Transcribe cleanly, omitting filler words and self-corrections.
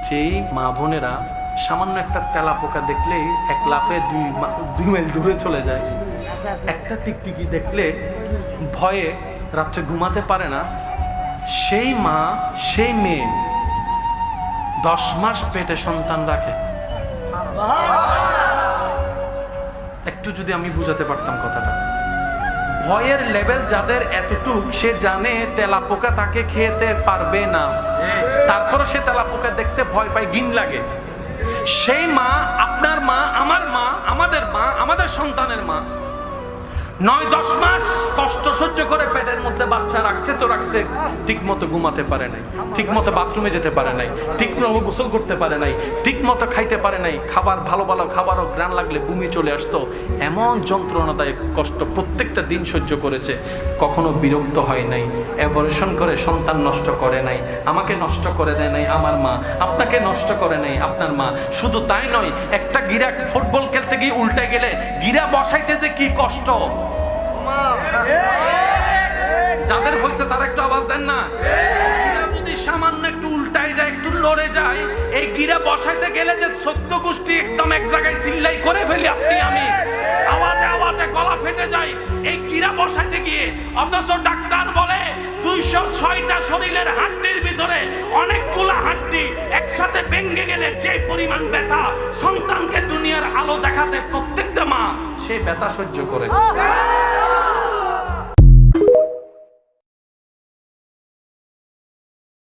যেই মা বোনেরা সামান্য একটা তেলা পোকা দেখলেই এক লাফে 2 মাইল দূরে চলে যায়, একটা টিকটিকি দেখলে ভয়ে রাত্রে ঘুমাতে পারে না, সেই মা সেই মেয়ে 10 মাস পেটে সন্তান রাখে। একটু যদি আমি বুঝাতে পারতাম কথাটা, ভয়ের লেভেল যাদের এতটুক, সে জানে তেলা পোকা তাকে খেতে পারবে না, তারপর সে তেলা পোকা দেখতে ভয় পায়, ঘিন লাগে। সেই মা, আপনার মা, আমার মা, আমাদের মা, আমাদের সন্তানের মা 9-10 মাস কষ্ট সহ্য করে পেটের মধ্যে বাচ্চা রাখছে তো রাখছে, ঠিক মতো ঘুমাতে পারে নাই, ঠিক মতো বাথরুমে যেতে পারে নাই, ঠিক মতো গোসল করতে পারে নাই, ঠিক মতো খাইতে পারে নাই, খাবার ভালো ভালো খাবারও ঘ্রাণ লাগলে বমি চলে আসতো, এমন যন্ত্রণাদায়ক কষ্ট প্রত্যেকটা দিন সহ্য করেছে, কখনো বিরক্ত হয় নাই, অ্যাবর্শন করে সন্তান নষ্ট করে নাই, আমাকে নষ্ট করে দেয় নাই আমার মা, আপনাকে নষ্ট করে নাই আপনার মা। শুধু তাই নয়, একটা গিরা ফুটবল খেলতে গিয়ে উল্টে গেলে গিরা বসাইতে যে কি কষ্ট, যাদের হয়েছে তারা একটু আওয়াজ দেন না। যদি সামান্য একটু উল্টাই যায়, একটু লড়ে যায়, এই গিরা বসাইতে গেলে যে 14 গোষ্ঠী একদম এক জায়গায় চিল্লাই করে ফেলি আপনি আমি, আওয়াজে আওয়াজে গলা ফেটে যায় এই গিরা বসাইতে গিয়ে। অথচ ডাক্তার বলে 206টা শরীরের হাড্ডির ভিতরে অনেকগুলা হাড্ডি একসাথে ভেঙে গেলে যে পরিমাণ ব্যথা, সন্তানকে দুনিয়ার আলো দেখাতে প্রত্যেকটা মা সেই ব্যথা সহ্য করে।